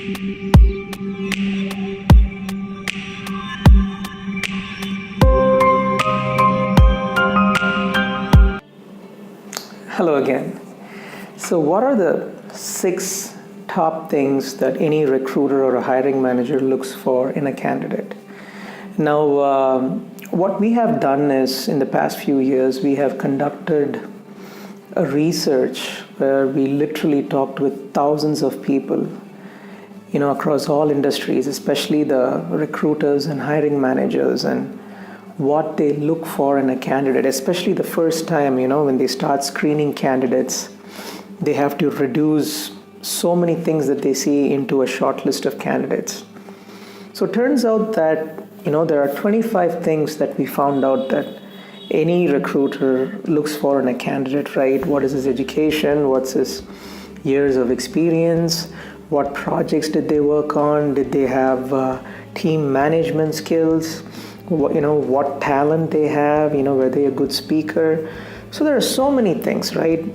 Hello again. So what are the 6 top things that any recruiter or a hiring manager looks for in a candidate? Now, what we have done is, in the past few years, we have conducted a research where we literally talked with thousands of people, across all industries, especially the recruiters and hiring managers, and what they look for in a candidate, especially the first time, when they start screening candidates, they have to reduce so many things that they see into a short list of candidates. So it turns out that, there are 25 things that we found out that any recruiter looks for in a candidate, right? What is his education? What's his years of experience? What projects did they work on? Did they have team management skills? What talent they have, were they a good speaker? So there are so many things, right?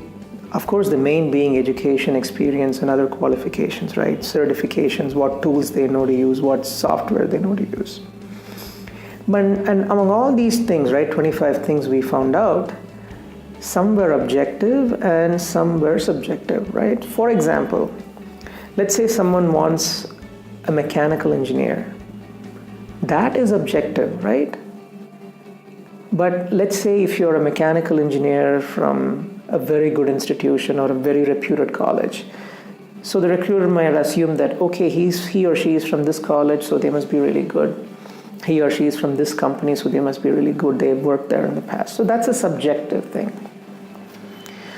Of course, the main being education, experience, and other qualifications, right? Certifications, what tools they know to use, what software they know to use. And among all these things, right, 25 things we found out, some were objective and some were subjective, right? For example, let's say someone wants a mechanical engineer. That is objective, right? But let's say if you're a mechanical engineer from a very good institution or a very reputed college, so the recruiter might assume that, okay, he or she is from this college, so they must be really good. He or she is from this company, so they must be really good. They've worked there in the past. So that's a subjective thing.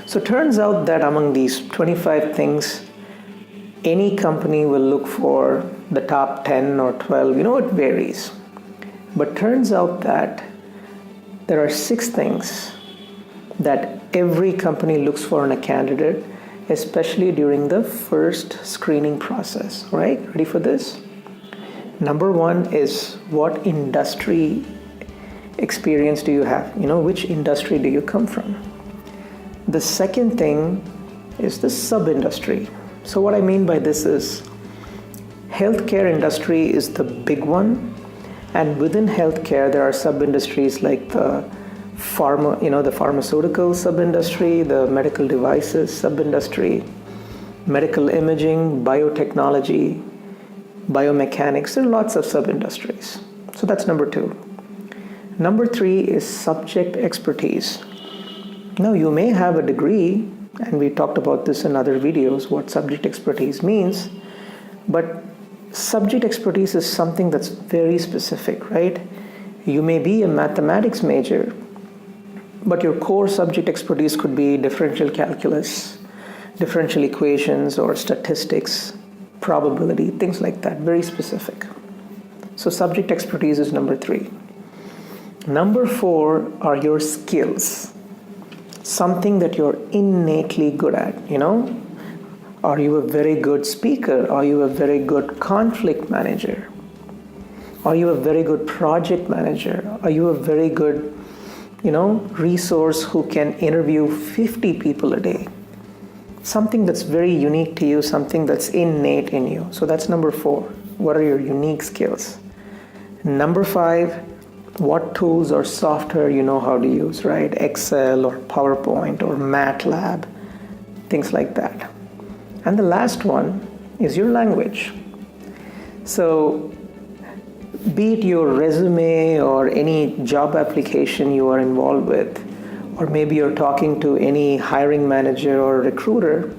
So it turns out that among these 25 things, any company will look for the top 10 or 12, it varies. But turns out that there are 6 things that every company looks for in a candidate, especially during the first screening process, right? Ready for this? Number 1 is, what industry experience do you have? Which industry do you come from? The second thing is the sub-industry. So what I mean by this is, healthcare industry is the big one, and within healthcare there are sub-industries like the pharmaceutical sub-industry, the medical devices sub-industry, medical imaging, biotechnology, biomechanics. There are lots of sub-industries. So that's number 2. Number 3 is subject expertise. Now, you may have a degree, and we talked about this in other videos, what subject expertise means, but subject expertise is something that's very specific, right? You may be a mathematics major, but your core subject expertise could be differential calculus, differential equations, or statistics, probability, things like that, very specific. So subject expertise is number 3. Number 4 are your skills. Something that you're innately good at, Are you a very good speaker? Are you a very good conflict manager? Are you a very good project manager? Are you a very good, resource who can interview 50 people a day? Something that's very unique to you, something that's innate in you. So that's number 4. What are your unique skills? Number 5, what tools or software you know how to use, right? Excel or PowerPoint or MATLAB, things like that. And the last one is your language. So be it your resume or any job application you are involved with, or maybe you're talking to any hiring manager or recruiter,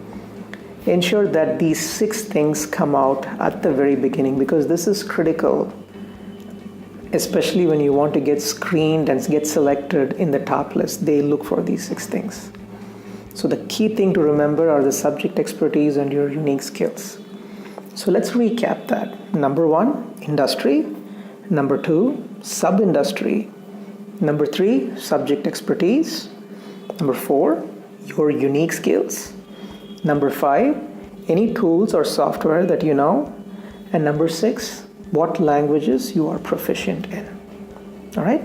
ensure that these 6 things come out at the very beginning, because this is critical, especially when you want to get screened and get selected in the top list. They look for these 6 things. So the key thing to remember are the subject expertise and your unique skills. So let's recap that. Number 1, industry. Number 2, sub-industry. Number 3, subject expertise. Number 4, your unique skills. Number 5, any tools or software that you know. And number 6, what languages you are proficient in. All right?